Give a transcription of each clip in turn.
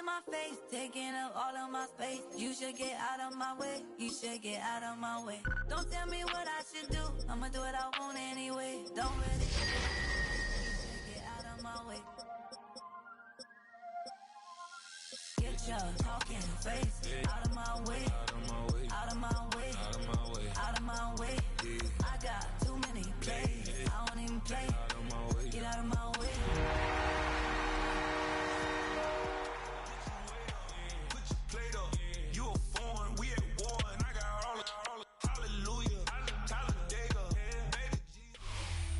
my face, taking up all of my space. You should get out of my way, you should get out of my way. Don't tell me what I should do, I'ma do what I want anyway. Don't really care, you should get out of my way. Get your talking face out of my way, out of my way, out of my way. I got too many plays, I don't even play. Get out of my way.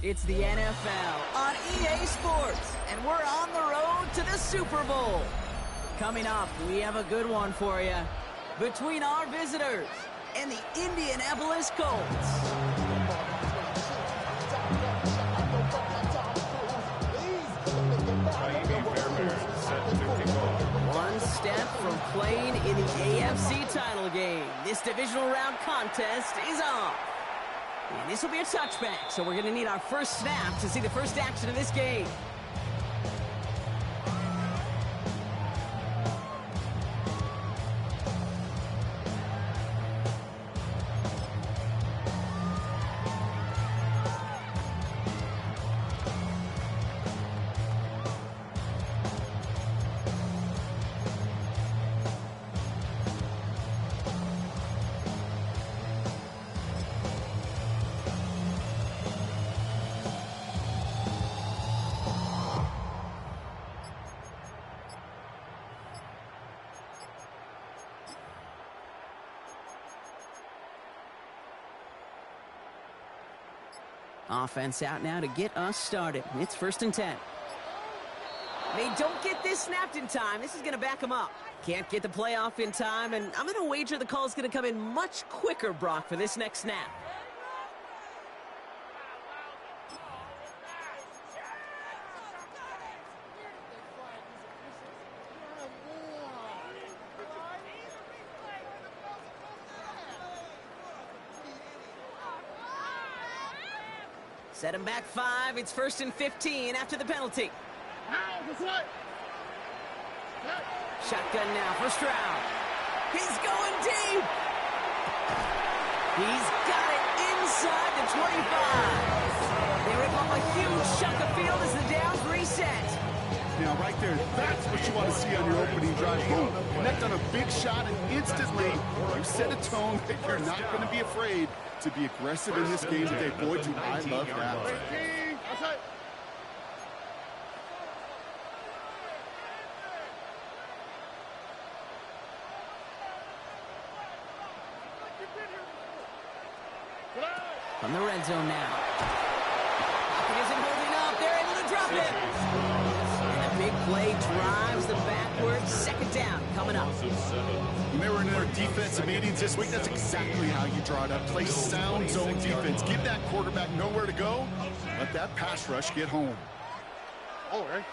It's the NFL on EA Sports, and we're on the road to the Super Bowl. Coming up, we have a good one for you. Between our visitors and the Indianapolis Colts. One step from playing in the AFC title game. This divisional round contest is on. And this will be a touchback, so we're going to need our first snap to see the first action of this game. Offense out now to get us started. It's 1st and 10. They don't get this snapped in time. This is going to back them up. Can't get the play off in time, and I'm going to wager the call is going to come in much quicker, Brock, for this next snap. Set him back 5. It's 1st and 15 after the penalty. Shotgun now for Stroud. He's going deep. He's got it inside the 25. They rip off a huge chunk of field as the downs reset. Now, right there, that's what you want to see on your opening drive. Boom, connect on a big shot, and instantly you set a tone that you're not going to be afraid to be aggressive in this game today. Boy, do I love that. From the red zone now. It isn't holding up. They're able to drop it. And a big play drives them backwards. 2nd down coming up. When they were in their defensive meetings this week, that's exactly how you draw it up. Play sound zone defense. Give that quarterback nowhere to go. Let that pass rush get home. All right.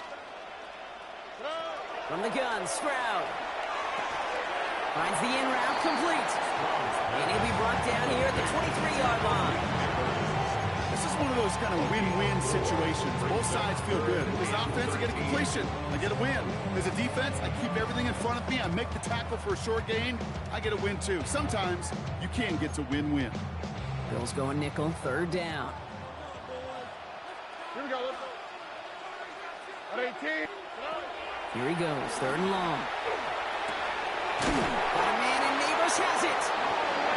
From the gun, Stroud. Finds the in route complete. And he'll be brought down here at the 23-yard line. This is one of those kind of win-win situations. Both sides feel good. As an offense, I get a completion. I get a win. As a defense, I keep everything in front of me. I make the tackle for a short gain. I get a win, too. Sometimes you can get to win-win. Bills going nickel, 3rd down. Here we go. At 18. Here he goes, 3rd and long. Got a man, and Neighbors has it.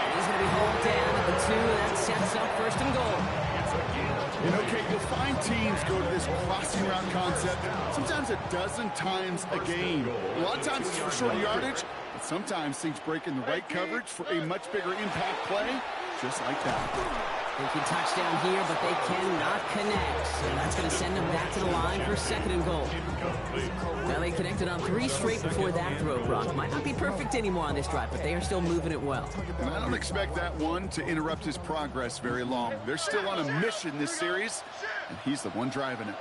And he's going to be hauled down at the 2, and that sets up 1st and goal. You know, Kate, you'll find teams go to this crossing route concept sometimes a dozen times a game. A lot of times it's for shorter yardage, but sometimes things break in the right coverage for a much bigger impact play, just like that. They can touchdown here, but they cannot connect. So that's going to send them back to the line for 2nd and goal. Now they connected on 3 straight before that throw, Brock. Might not be perfect anymore on this drive, but they are still moving it well. And I don't expect that one to interrupt his progress very long. They're still on a mission this series, and he's the one driving it.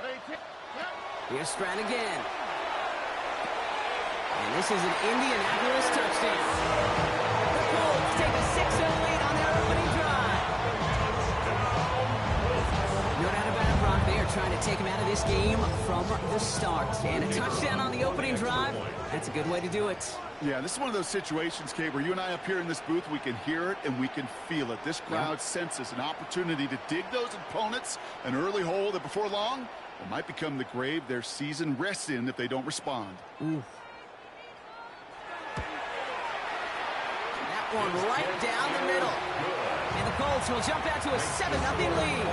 Here's Stroud again. And this is an Indianapolis touchdown. The Colts take a 6-0 lead on their opening drive. No doubt about it, Brock. They are trying to take him out of this game from the start. And a touchdown on the opening drive. That's a good way to do it. Yeah, this is one of those situations, Kate, where you and I up here in this booth, we can hear it and we can feel it. This crowd senses an opportunity to dig those opponents an early hole that before long it might become the grave their season rests in if they don't respond. Ooh. That one right down the middle. And the Colts will jump out to a 7-0 lead.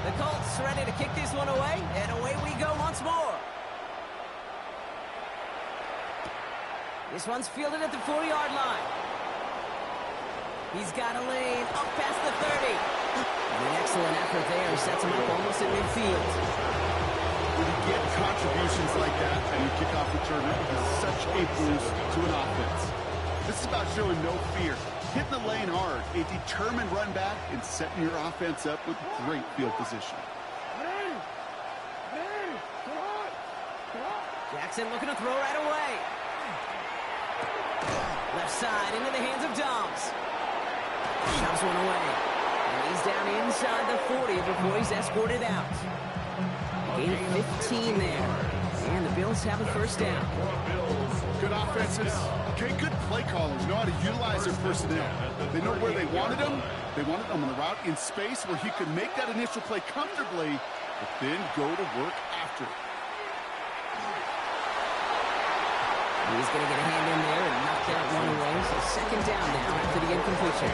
The Colts ready to kick this one away, and away we go once more. This one's fielded at the 4-yard line. He's got a lane up past the 30. And an excellent effort there sets him up almost at midfield. When you get contributions like that and your kickoff return, it is such a boost to an offense. This is about showing no fear, hitting the lane hard, a determined run back, and setting your offense up with great field position. Jackson looking to throw right away. Left side into the hands of Dobbs. Shoves one away. And he's down inside the 40 before he's escorted out. Gain of 15 there. And the Bills have a first down. Good offenses. Okay, good play callers know how to utilize their personnel. They know where they wanted them. They wanted them on the route in space where he could make that initial play comfortably, but then go to work after it. He's going to get a hand in there and knock that one away. So second down now after the incompletion.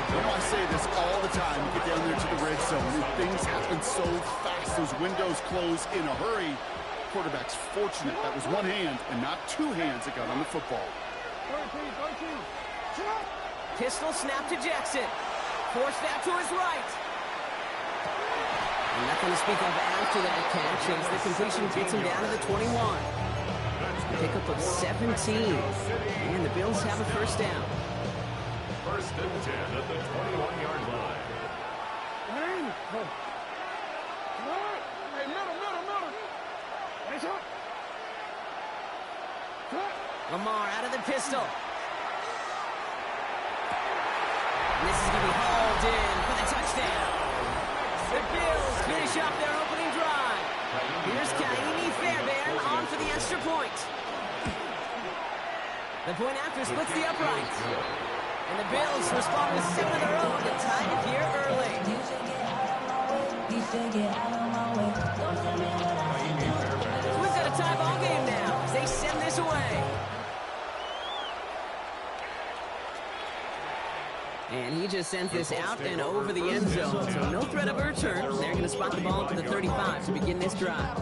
You know, I say this all the time. You get down there to the red zone, and things happen so fast. Those windows close in a hurry. Quarterback's fortunate that was one hand and not two hands that got on the football. Pistol snap to Jackson. Forced out to his right. And nothing to speak of after that catch as the completion gets him down to the 21. Pickup of 17. And the Bills have a first down. First and 10 at the 21-yard line. Hey, middle. Nice up. Lamar out of the pistol. And this is going to be hauled in for the touchdown. The Bills finish up their opening drive. Here's Kaimi Fairbairn on for the extra point. The point after splits the uprights. And the Bills respond with 7 of their own to tie it here early. We've got a tie ball game now as they send this away. And he just sent this out and over the end zone. So no threat of a return. They're going to spot the ball to the 35 to begin this drive.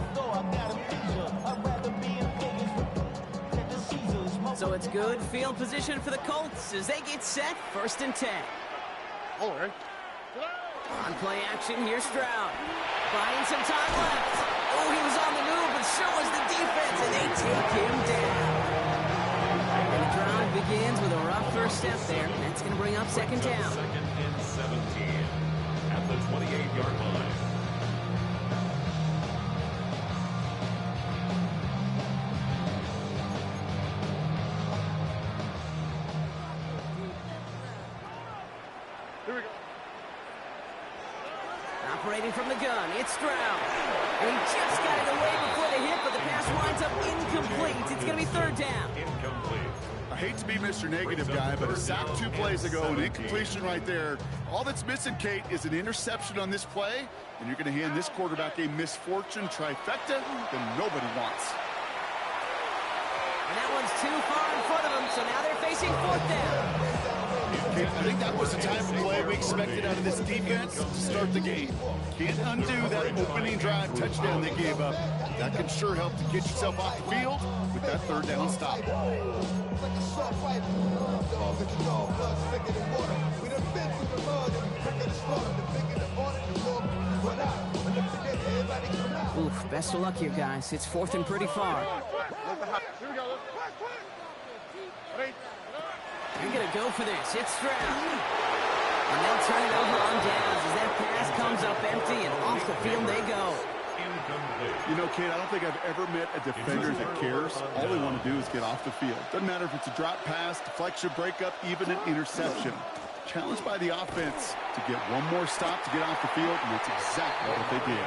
So it's good field position for the Colts as they get set. First and 10. All right. On play action, here's Stroud. Buying some time left. Oh, he was on the move, but so was the defense, and they take him down. And the drive begins with a rough first step there. That's going to bring up second down. Second and 17 at the 28-yard line. Here we go. Operating from the gun, it's Stroud. And he just got it away before the hit, but the pass winds up incomplete. It's going to be third down. Incomplete. I hate to be Mr. Negative guy, but a sack 2 plays ago, an incompletion right there. All that's missing, Kate, is an interception on this play, and you're going to hand this quarterback a misfortune trifecta that nobody wants. And that one's too far in front of them, so now they're facing fourth down. Kate, I think that was the type of play we expected out of this defense to start the game. Can't undo that opening drive touchdown they gave up. That can sure help to get yourself off the field with that third down stop. Oof, best of luck here, guys. It's fourth and pretty far. Here we go. Ready? They're going to go for this. It's Stroud. And they'll turn it over on downs as that pass comes up empty, and off the field they go. Incomplete. You know, Kate, I don't think I've ever met a defender that cares. All they want to do is get off the field. Doesn't matter if it's a drop pass, deflection, breakup, even an interception. challenged by the offense to get one more stop to get off the field, and that's exactly what they did.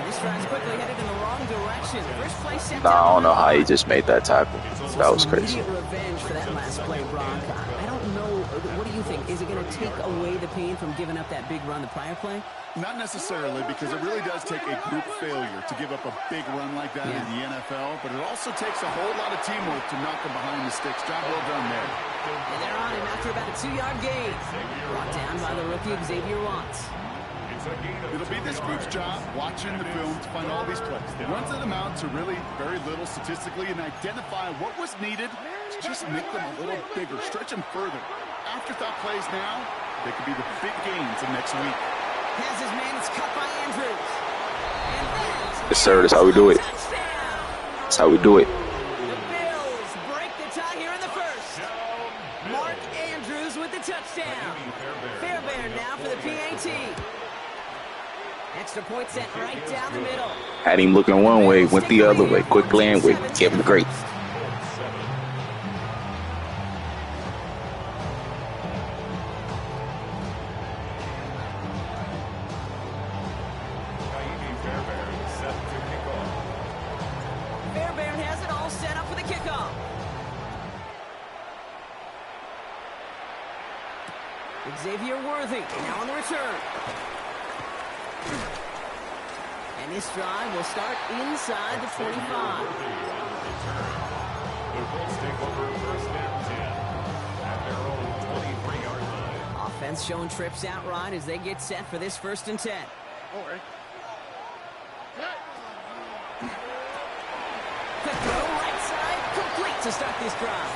This drive's quickly headed in the wrong direction. First play set Nah, down. I don't know how he just made that tackle. That was Some crazy. immediate revenge for that last play, Brock. I don't know. What do you think? Is it going to take away the pain from giving up that big run the prior play? Not necessarily, because it really does take a group failure to give up a big run like that in the NFL, but it also takes a whole lot of teamwork to knock them behind the sticks. Job well done there. And they're on him after about a 2-yard gain. Brought down by the rookie Xavier Watts. It'll be this group's job watching the film to find all these plays. The runs that amount to really very little statistically and identify what was needed to just make them a little bigger, stretch them further. Afterthought plays now, they could be the big gains of next week. Has his man, it's cut by Andrews. And that's Yes, sir. That's how we do it. That's how we do it. the Bills break the tie here in the first. Mark Andrews with the touchdown. Fairbairn now for the PAT. Extra point set right down the middle. Had him looking one way, went the other way. Quick land with Kevin Great. Fairbairn has it all set up for the kickoff. Xavier Worthy now on the return. And this drive will start inside the 25. The Colts take over first and 10 at their own 23-yard line. Offense showing trips out right as they get set for this 1st and 10. All right. Quick throw, right side, complete to start this drive.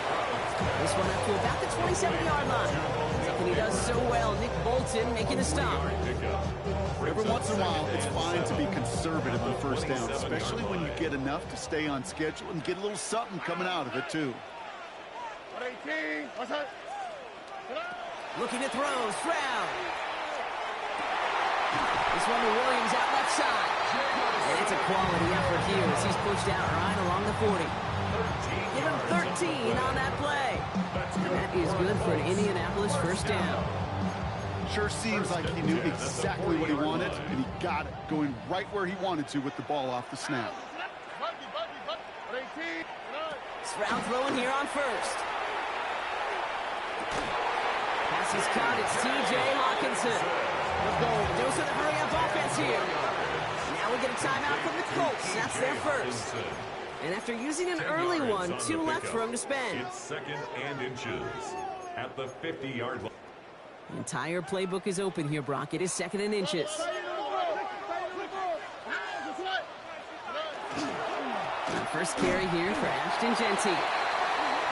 This one up to about the 27-yard line. Something he does so well, Nick Bolton making a stop. Every once in a while, it's fine to be conservative on first down, especially when you get enough to stay on schedule and get a little something coming out of it, too. 18. What's that? Looking to throw, Stroud. This one to Williams out left side. And it's a quality effort here as he's pushed out right along the 40. Give him 13 on that play. And that is good for an Indianapolis first down. Sure seems like he knew exactly what he wanted, and he got it, going right where he wanted to with the ball off the snap. 18. Stroud throwing here on first. Pass is caught. It's T.J. Hawkinson. Dose of the hurry-up offense here. Now we get a timeout from the Colts. That's their first. And after using an early one, 2 left for him to spend. It's 2nd and inches at the 50-yard line. The entire playbook is open here, Brock. It is 2nd and inches. First carry here for Ashton Genty.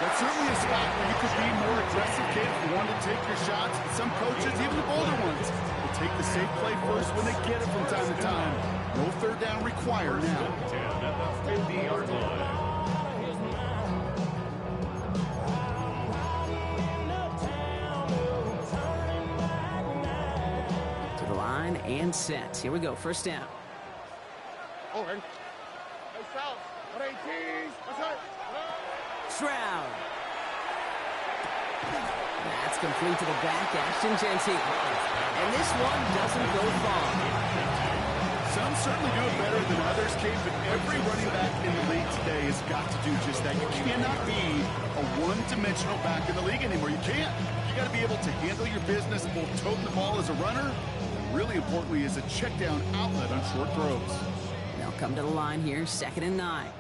That's certainly a spot where you could be more aggressive, kid, if you want to take your shots. Some coaches, even the bolder ones, will take the safe play first when they get it from time to time. No 3rd down required now. 10 at the 50-yard line. To the line and set. Here we go. First down. All right. Hey, South. 18. What's that? Stroud. That's complete to the back, Ashton Genty. And this one doesn't go far. Some certainly do it better than others, Kate, but every running back in the league today has got to do just that. You cannot be a one-dimensional back in the league anymore. You can't. You got to be able to handle your business, both toting the ball as a runner, and really importantly as a check-down outlet on short throws. They'll come to the line here, 2nd and 9.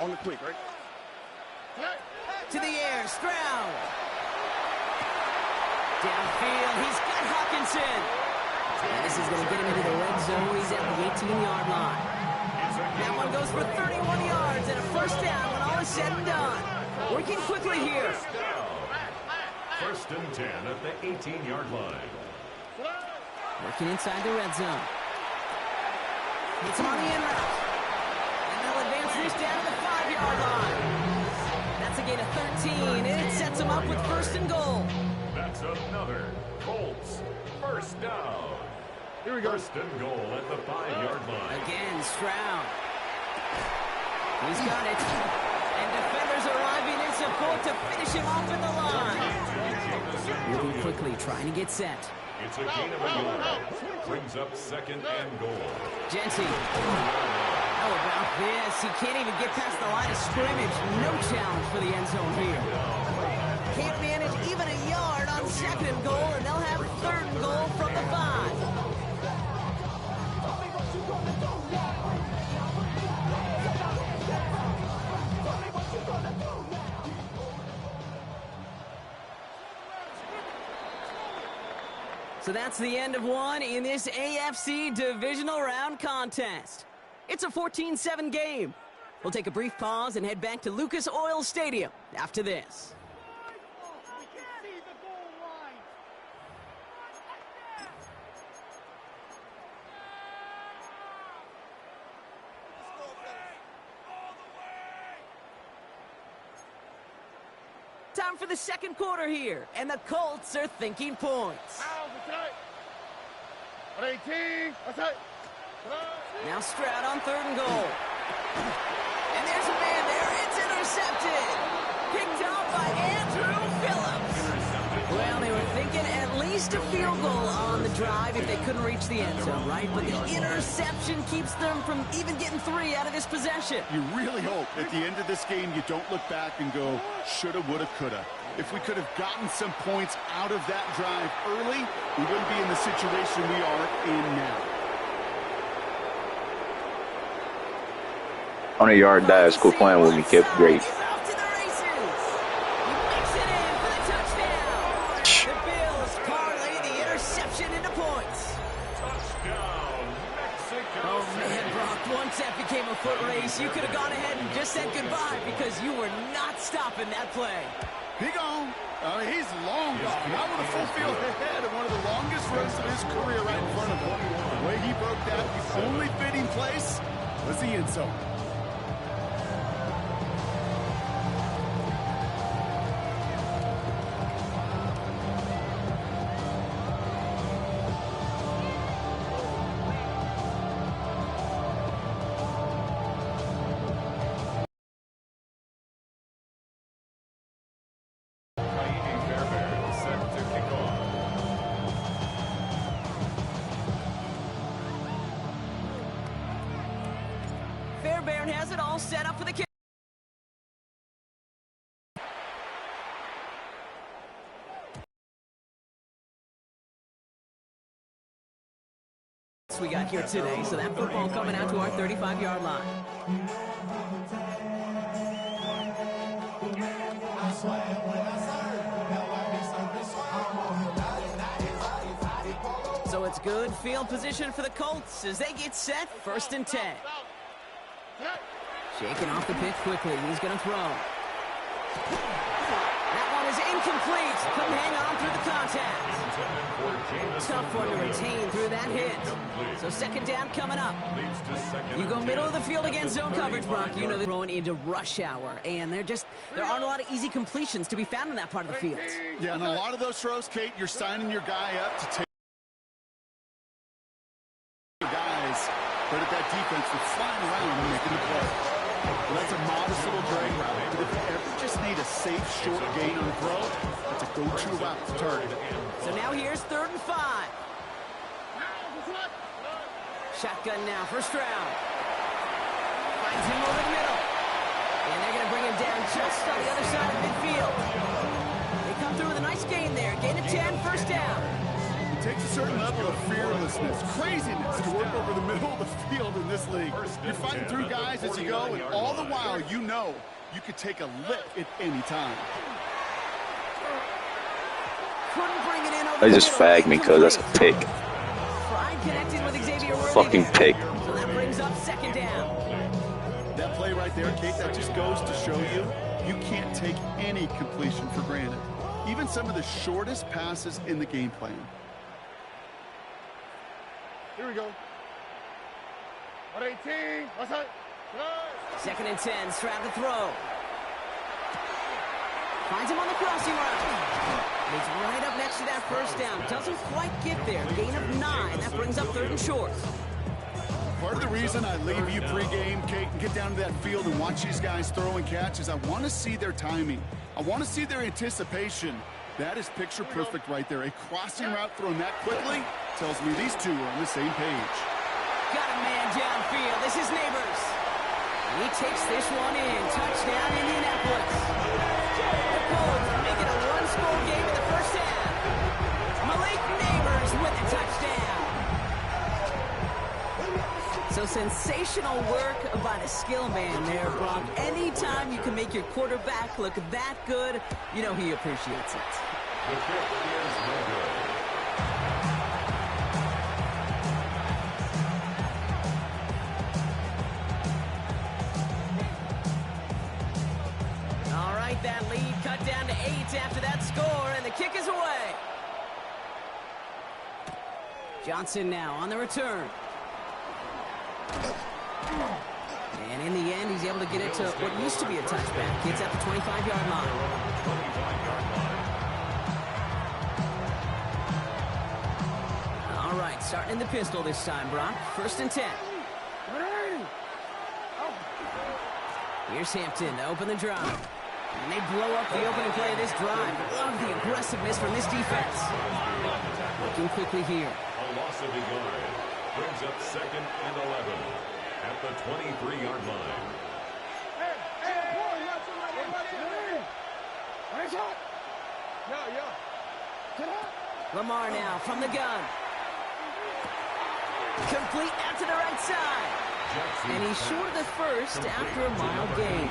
On the quick, right? To the air, Stroud. Downfield, he's got Hawkinson. And this is going to get him into the red zone. He's at the 18-yard line. That one goes for 31 yards and a first down when all is said and done. Working quickly here. 1st and 10 at the 18-yard line. Working inside the red zone. It's on the in route. And they'll advance this down to the 5-yard line. That's a gain of 13, and it sets them up with 1st and goal. That's another Colts first down. Here we go. 1st and goal at the 5-yard line. Again, Stroud. He's got it. And defenders arriving as support to finish him off at the line. Moving quickly, trying to get set. It's a gain of a yard. Brings up second and goal. Jency. How about this? He can't even get past the line of scrimmage. No challenge for the end zone here. Can't manage even a yard on second and goal, and they'll have third and goal from the 5. So that's the end of one in this AFC divisional round contest. It's a 14-7 game. We'll take a brief pause and head back to Lucas Oil Stadium after this. Time for the second quarter here, and the Colts are thinking points. Now Stroud on third and goal. And there's a man there. It's intercepted. Picked up by Andrew Phillips. Well, they were thinking at least a field goal on the drive if they couldn't reach the end zone, right? But the interception keeps them from even getting 3 out of this possession. You really hope at the end of this game you don't look back and go, shoulda, woulda, coulda. If we could have gotten some points out of that drive early, we wouldn't be in the situation we are in now. 100-yard dash. Quit playing with me, Kip. Great. Became a foot race. You could have gone ahead and just said goodbye because you were not stopping that play. He gone. He's long gone. Not with a full field ahead of one of the longest runs of his career right in front of him. The way he broke that, the only fitting place was the end zone. Fairbairn has it all set up for the kick. We got here today, so that football coming out to our 35-yard line. So it's good field position for the Colts as they get set, 1st and 10. Shaking off the pitch quickly. He's going to throw. That one is incomplete. Couldn't hang on through the contact. Tough one to retain through that hit. So 2nd down coming up. You go middle of the field against zone coverage, Brock. You know they're throwing into rush hour. And there aren't a lot of easy completions to be found in that part of the field. Yeah, and a lot of those throws, Kate, you're signing your guy up to take guys. But at that defense, we're flying around and making the play. Well, that's a modest little drag route. But if you ever just need a safe, short gain on the throw, that's a go-to route to target. So now here's 3rd and 5. Shotgun now for Stroud. Finds him over the middle. And they're going to bring him down just on the other side of midfield. They come through with a nice gain there. Gain of 10, 1st down. It takes a certain level of fearlessness, craziness to work over the middle of the field in this league. You're fighting through guys as you go, and all the while you know you could take a lick at any time. They just fagged me because that's a pick. Fucking pick. So that brings up 2nd down. That play right there, Kate, that just goes to show you you can't take any completion for granted. Even some of the shortest passes in the game plan. Here we go. 118. What's that? 2nd and 10. Stroud to throw. Finds him on the crossing route. He's right up next to that 1st down. Doesn't quite get there. Gain of 9. That brings up 3rd and short. Part of the reason I leave you pregame, Kate, and get down to that field and watch these guys throw and catch is I want to see their timing. I want to see their anticipation. That is picture perfect right there. A crossing route thrown that quickly tells me these two are on the same page. Got a man downfield. This is Neighbors. He takes this one in. Touchdown, Indianapolis. The Colts make it a one-score game in the first half. Malik Neighbors with a touchdown. So sensational work by the skill man there, Brock. Anytime you can make your quarterback look that good, you know he appreciates it. The kick is no good. All right, that lead cut down to 8 after that score, and the kick is away. Johnson now on the return. And in the end, he's able to get it to what used to be a touchback. It's at the 25-yard line. All right, starting in the pistol this time, Brock. 1st and 10. Here's Hampton to open the drive. And they blow up the opening play of this drive. Love the aggressiveness from this defense. Looking quickly here. A loss of a yard brings up 2nd and 11 at the 23-yard line. Lamar now from the gun. Complete out to the right side. And he's short of the first after a mile gain.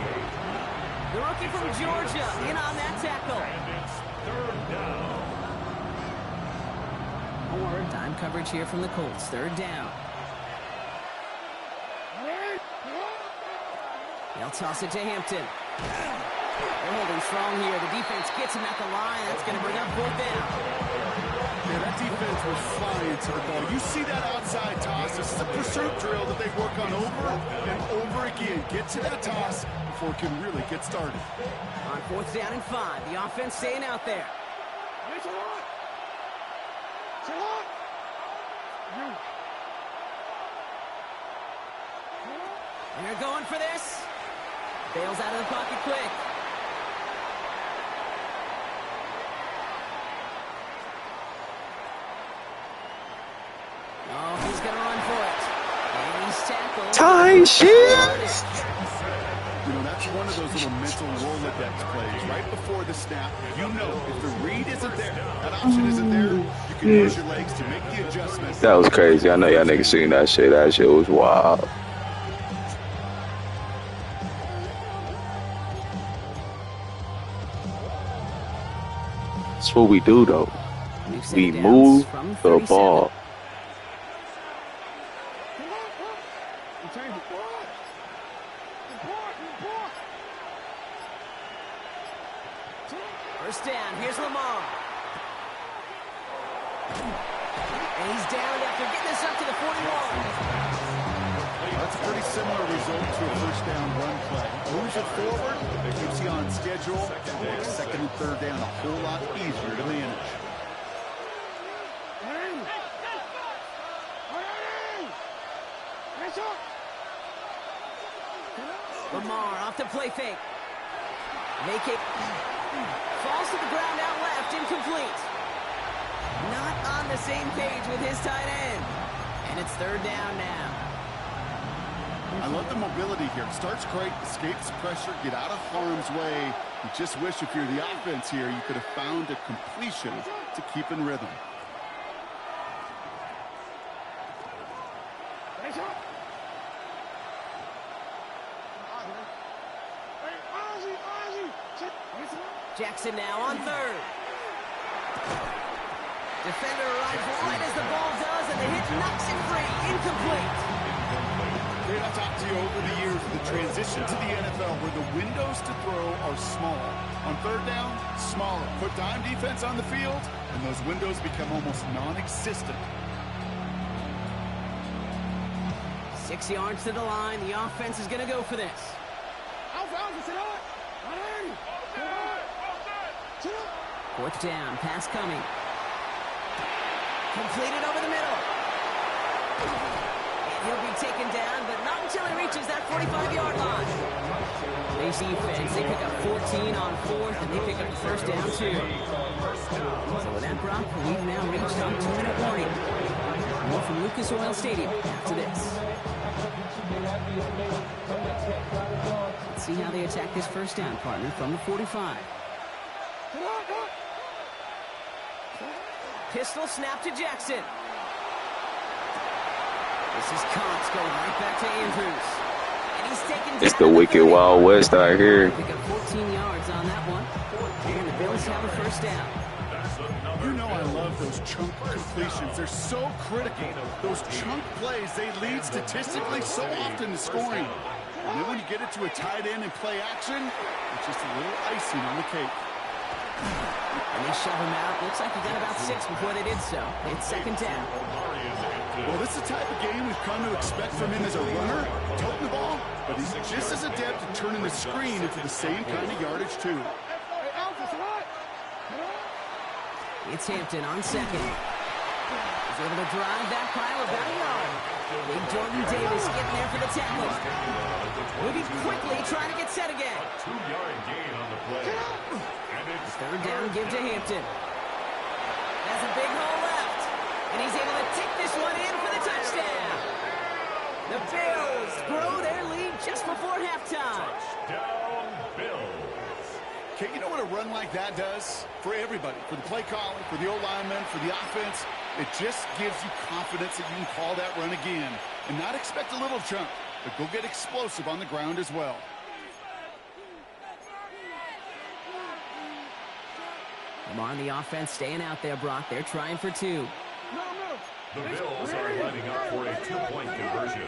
The rookie from Georgia in on that tackle. And it's 3rd down. More dime coverage here from the Colts. 3rd down. They'll toss it to Hampton. They're holding strong here. The defense gets him at the line. That's going to bring up 4th down. Yeah, that defense was flying to the ball. You see that outside toss. This is a pursuit drill that they work on over and over again. Get to that toss before it can really get started. On 4th down and 5, the offense staying out there. And they're going for this. Bails out of the pocket quick. Oh, he's going to run for it. And he's tackled. Tight shit. You know, that's one of those little mental Rolodex plays. Right before the snap, you know if the read isn't there, that option isn't there, you can use your legs to make the adjustments. That was crazy. I know y'all niggas seen that shit. That shit was wild. That's what we do, though. We move the ball. First down. Here's Lamar. And he's down after getting this up to the 41. That's a pretty similar result to a first down run play. Moves it forward, it keeps you on schedule, makes 2nd and 3rd down a whole lot easier to manage. Lamar off the play fake. Make it. Falls to the ground out left, incomplete. Not on the same page with his tight end. And it's 3rd down now. I love the mobility here. Starts great, escapes pressure, get out of harm's way. You just wish if you're the offense here, you could have found a completion to keep in rhythm. Jackson now on 3rd. Defender arrives right as the ball does, and the hit knocks it free. Incomplete. I've talked to you over the years of the transition to the NFL where the windows to throw are small. On 3rd down, smaller. Put dime defense on the field, and those windows become almost non-existent. 6 yards to the line. The offense is going to go for this. 4th down. Pass coming. Completed over the middle. And He'll be taken down, but not until he reaches that 45-yard line. Base defense, they pick up 14 on 4th, and they pick up the first down, too. So with that, Brock, we've now reached our 2-minute warning. More from Lucas Oil Stadium after this. Let's see how they attack this first down, partner, from the 45. Pistol snap to Jackson. This is Cox going right back to Andrews. And he's taken It's the wicked Wild West out here. Pick up 14 yards on that one. And the Bills have a first down. You know I love those chunk completions. They're so critical. Those chunk plays, they lead statistically so often to scoring. And then when you get it to a tight end and play action, it's just a little icing on the cake. And they shove him out. Looks like he got about 6 before they did so. It's second down. Well, this is the type of game we've come to expect from him as a runner, toting the ball, but he's just as adept at turning the screen into the same kind of yardage, too. It's Hampton on second. He's able to drive that pile about a yard. Big Jordan Davis getting there for the tackle. Moving quickly, trying to get set again. 2-yard gain on the play. And it's Third down, give to Hampton. Has a big hole left. And he's able to tick this one in for the touchdown. The Bills grow their lead just before halftime. touchdown, Bills. Okay, you know what a run like that does? For everybody, for the play caller, for the O-lineman, for the offense, it just gives you confidence that you can call that run again and not expect a little chunk, but go get explosive on the ground as well. Lamar on the offense staying out there, Brock. They're trying for 2. The Bills are lining up for a 2-point conversion.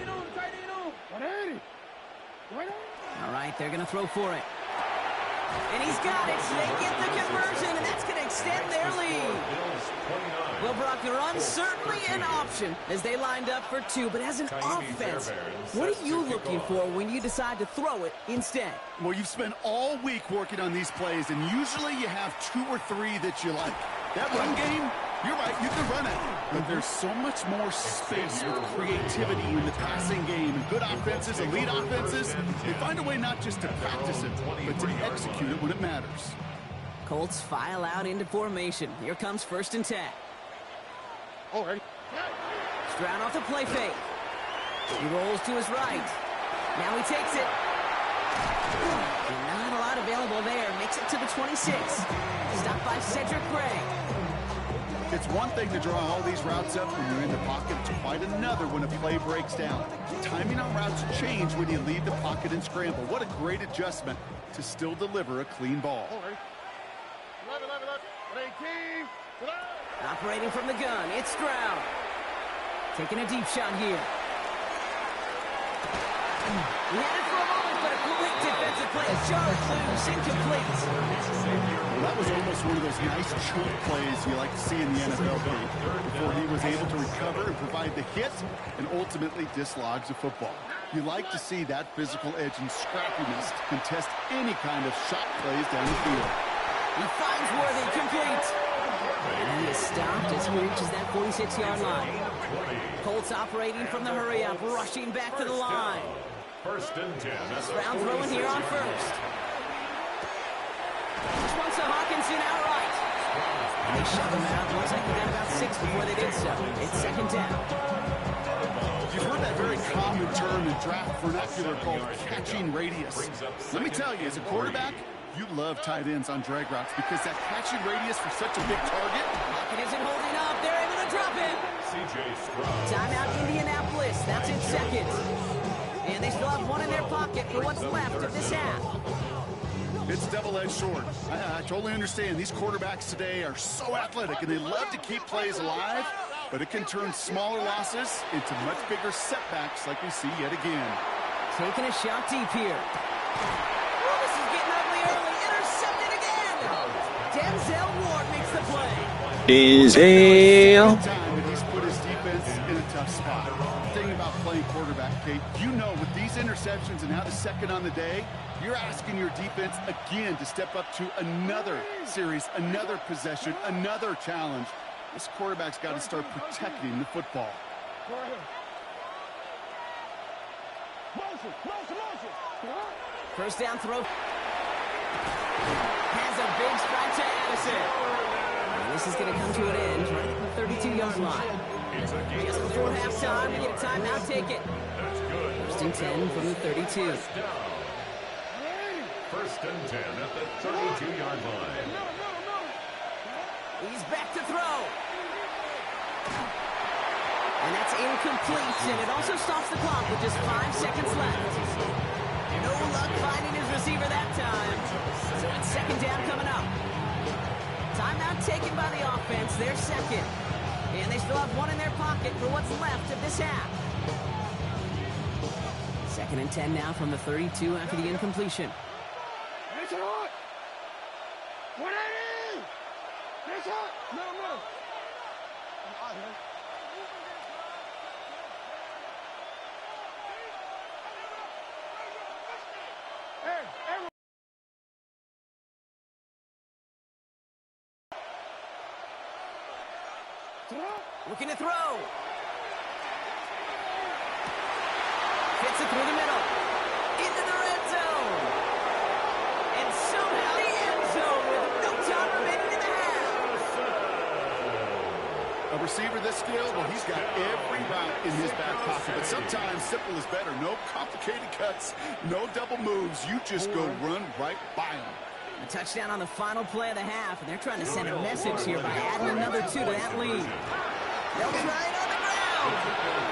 All right, they're going to throw for it. And he's got it. They get the conversion, and that's going to extend their lead. Well, Brock, the run's certainly an option as they lined up for 2. But as an offense, what are you looking for when you decide to throw it instead? Well, you've spent all week working on these plays, and usually you have 2 or 3 that you like. That run game, you're right, you can run it. But there's so much more space with creativity in the passing game. And good offenses, elite offenses, they find a way not just to practice it, but to execute it when it matters. Colts file out into formation. Here comes 1st and 10. All right. Stroud off the play fake. He rolls to his right. Now he takes it. And not a lot available there. Makes it to the 26. Stopped by Cedric Gray. It's one thing to draw all these routes up when you're in the pocket. It's quite another when a play breaks down. Timing on routes change when you leave the pocket and scramble. What a great adjustment to still deliver a clean ball. All right. 18. Operating from the gun, it's Stroud. Taking a deep shot here. He had it for a moment, but a great defensive play. Charge loose, incomplete. Well, that was almost one of those nice chunk plays you like to see in the NFL game, before he was able to recover and provide the hit and ultimately dislodge the football. You like to see that physical edge and scrappiness to contest any kind of shot plays down the field. He finds Worthy, complete. And he is stopped as he reaches that 46-yard line. Colts operating from the hurry-up, rushing back to the line. 1st and 10. Stroud throwing here on 1st. This one's to Hawkinson outright. They shove him out. Looks like he got about 6 before they did so. It's 2nd down. You've heard that very common term in draft vernacular called catching radius. Let me tell you, as a quarterback, you love tight ends on drag routes because that catching radius for such a big target. Pocket isn't holding up. They're able to drop it. C.J. Stroud. Timeout Indianapolis. That's in 2nd. And they still have 1 in their pocket for what's left of this half. It's a double-edged sword. I totally understand. These quarterbacks today are so athletic, and they love to keep plays alive, but it can turn smaller losses into much bigger setbacks like we see yet again. Taking a shot deep here. Oh, this is getting ugly early. Intercepted again. Denzel Ward makes the play. Denzel. Time, but he's put his defense in a tough spot. The thing about playing quarterback, Kate, you know with these interceptions and now the 2nd on the day, you're asking your defense again to step up to another series, another possession, another challenge. This quarterback's got to start protecting the football. First down throw. Has a big strike to Addison. And this is going to come to an end right at the 32-yard line. Just before halftime, we get a timeout. Take it. First and 10 from the 32. First and 10 at the 32-yard line. He's back to throw. And that's incomplete, and it also stops the clock with just 5 seconds left. No luck finding his receiver that time. So it's second down coming up. Timeout taken by the offense, their second. And they still have one in their pocket for what's left of this half. Second and 10 now from the 32 after the incompletion. Looking to throw. Hits it through the middle. Into the red zone. And somehow the end zone with no time remaining in the half. A receiver this skilled, well, he's got every route in his back pocket. But sometimes simple is better. No complicated cuts, no double moves. You just go run right by him. A touchdown on the final play of the half, and they're trying to send a message here by adding another 2 to that lead. They'll try it on the ground.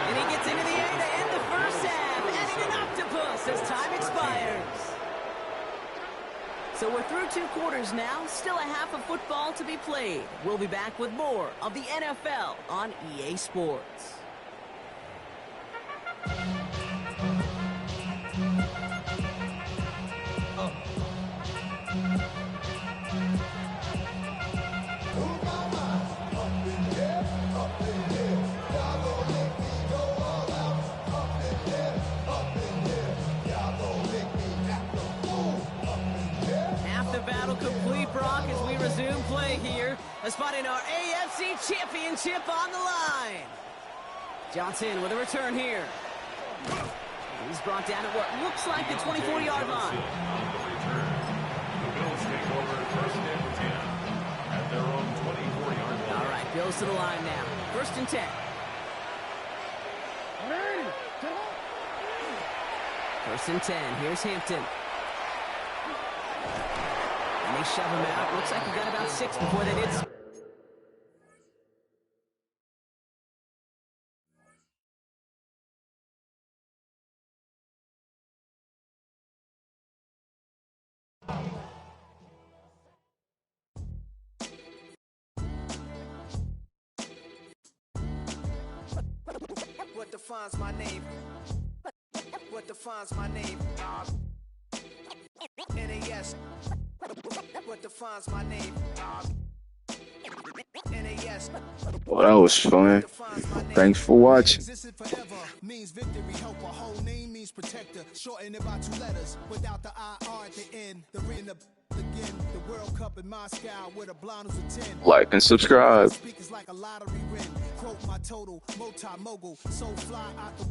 And he gets into the air to end the first half, adding an octopus as time expires. So we're through 2 quarters now, still a half of football to be played. We'll be back with more of the NFL on EA Sports. As we resume play here, a spot in our AFC Championship on the line. Johnson with a return here. He's brought down at what looks like the 24-yard line. The Bills take over first and 10 at their own 24-yard line. All right, Bills to the line now. First and 10. First and 10. Here's Hampton. And they shove him out. Looks like he got about 6 before they did. What defines my name? What defines my name? NAS. What defines my name? NAS. Well, that was fun. Thanks for watching. Means victory, help a whole name means protector. Shorten it by 2 letters without the IR at the end. The ring again, the World Cup in Moscow with a blonde who's a 10. Like and subscribe. Speakers like a lottery win. Quote my total, multi-mogul, so fly out the